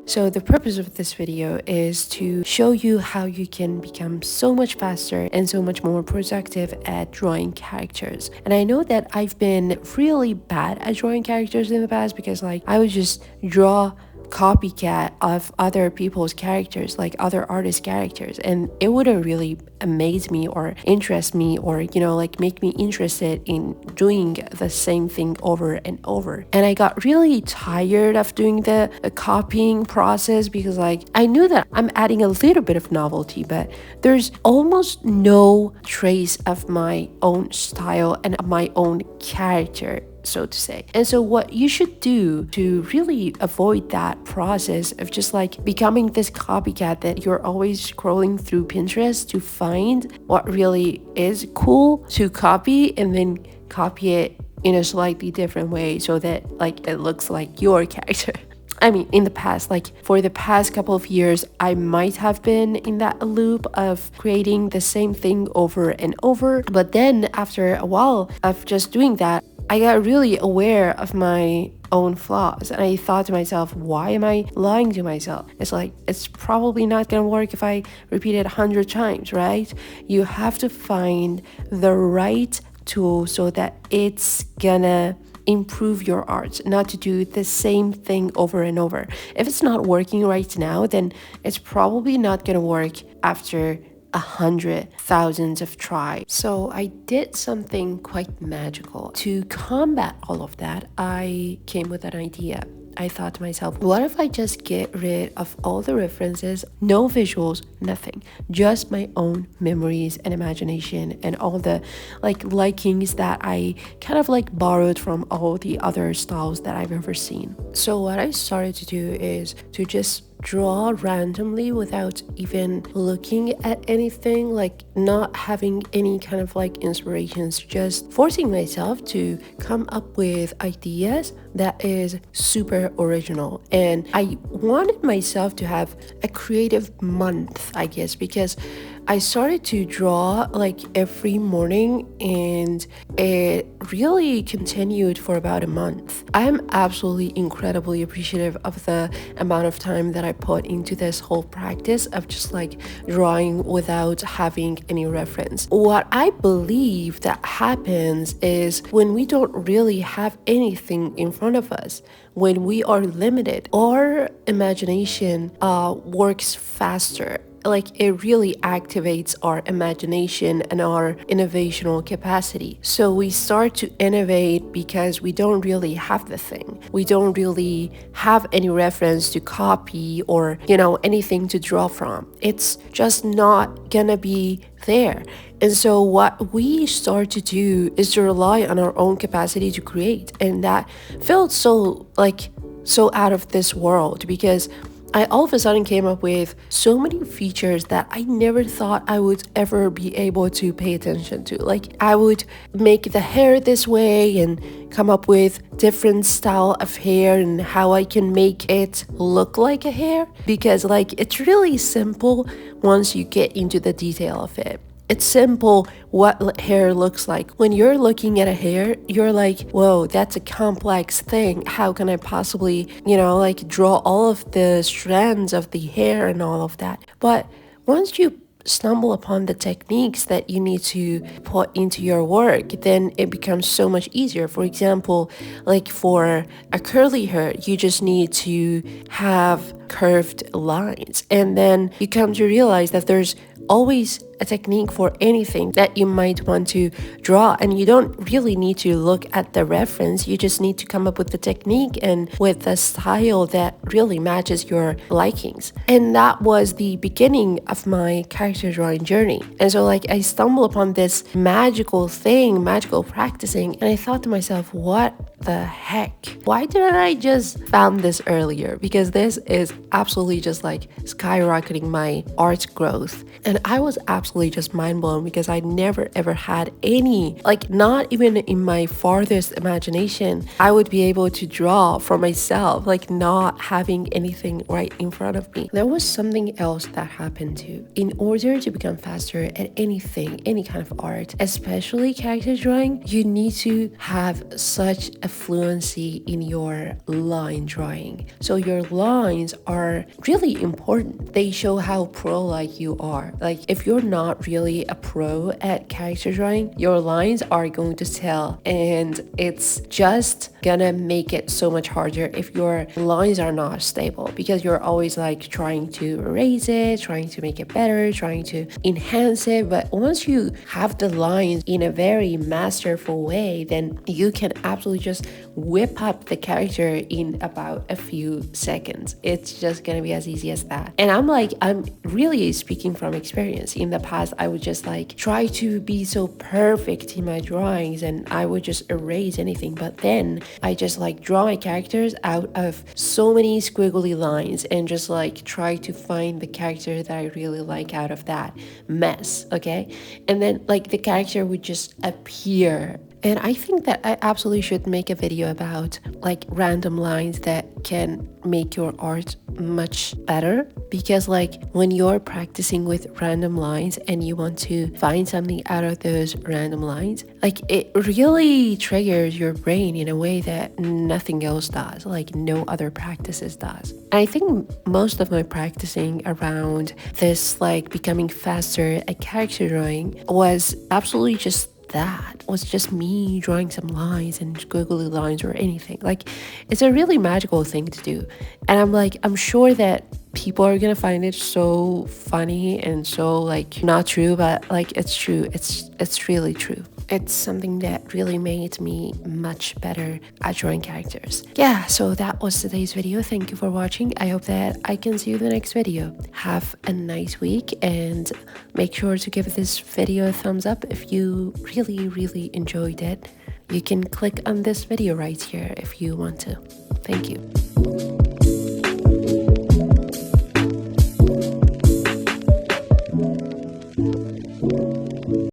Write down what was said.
So the purpose of this video is to show you how you can become so much faster and so much more productive at drawing characters. And I know that I've been really bad at drawing characters in the past because I would just draw copycat of other people's characters, like other artists' characters, and it wouldn't really amaze me or interest me or make me interested in doing the same thing over and over. And I got really tired of doing the copying process because I knew that I'm adding a little bit of novelty, but there's almost no trace of my own style and my own character, so to say. And so what you should do to really avoid that process of just becoming this copycat that you're always scrolling through Pinterest to find what really is cool to copy and then copy it in a slightly different way so that it looks like your character. I mean, in the past, for the past couple of years, I might have been in that loop of creating the same thing over and over. But then after a while of just doing that, I got really aware of my own flaws. And I thought to myself, why am I lying to myself? It's probably not gonna work if I repeat it 100 times, right? You have to find the right tool so that it's gonna improve your art, not to do the same thing over and over. If it's not working right now, then it's probably not gonna work after 100,000 of tries. So I did something quite magical. To combat all of that, I came with an idea. I thought to myself, what if I just get rid of all the references, no visuals, nothing, just my own memories and imagination and all the likings that I kind of borrowed from all the other styles that I've ever seen. So what I started to do is to just draw randomly without even looking at anything, not having any kind of inspirations, just forcing myself to come up with ideas that is super original. And I wanted myself to have a creative month, I guess, because I started to draw every morning and it really continued for about a month. I'm absolutely incredibly appreciative of the amount of time that I put into this whole practice of just drawing without having any reference. What I believe that happens is when we don't really have anything in front of us, when we are limited, our imagination works faster. It really activates our imagination and our innovational capacity. So we start to innovate because we don't really have the thing. We don't really have any reference to copy or, anything to draw from. It's just not gonna be there. And so what we start to do is to rely on our own capacity to create. And that felt so out of this world because I all of a sudden came up with so many features that I never thought I would ever be able to pay attention to. I would make the hair this way and come up with different style of hair and how I can make it look like a hair, because it's really simple once you get into the detail of it. It's simple what hair looks like. When you're looking at a hair, you're like, whoa, that's a complex thing. How can I possibly, draw all of the strands of the hair and all of that? But once you stumble upon the techniques that you need to put into your work, then it becomes so much easier. For example, for a curly hair, you just need to have curved lines. And then you come to realize that there's always a technique for anything that you might want to draw, and you don't really need to look at the reference. You just need to come up with the technique and with a style that really matches your likings. And that was the beginning of my character drawing journey. And so I stumbled upon this magical thing, magical practicing, and I thought to myself, what the heck? Why didn't I just found this earlier? Because this is absolutely just skyrocketing my art growth. And I was absolutely absolutely just mind blown because I never ever had any, like not even in my farthest imagination, I would be able to draw for myself, like not having anything right in front of me. There was something else that happened too. In order to become faster at anything, any kind of art, especially character drawing, you need to have such a fluency in your line drawing. So your lines are really important. They show how pro-like you are. Like if you're not really a pro at character drawing, your lines are going to tell, and it's just gonna make it so much harder if your lines are not stable, because you're always like trying to erase it, trying to make it better, trying to enhance it. But once you have the lines in a very masterful way, then you can absolutely just whip up the character in about a few seconds. It's just gonna be as easy as that. And I'm really speaking from experience. In the past, I would just like try to be so perfect in my drawings and I would just erase anything. But then I just like draw my characters out of so many squiggly lines and just like try to find the character that I really like out of that mess, okay? And then like the character would just appear. And I think that I absolutely should make a video about like random lines that can make your art much better, because like when you're practicing with random lines and you want to find something out of those random lines, like it really triggers your brain in a way that nothing else does, like no other practices does. And I think most of my practicing around this like becoming faster at character drawing was absolutely just that was just me drawing some lines and squiggly lines or anything. Like it's a really magical thing to do, and I'm sure that people are gonna find it so funny and so like not true, but like it's true. It's really true. It's something that really made me much better at drawing characters. Yeah, so that was today's video. Thank you for watching. I hope that I can see you in the next video. Have a nice week and make sure to give this video a thumbs up if you really enjoyed it. You can click on this video right here if you want to. Thank you.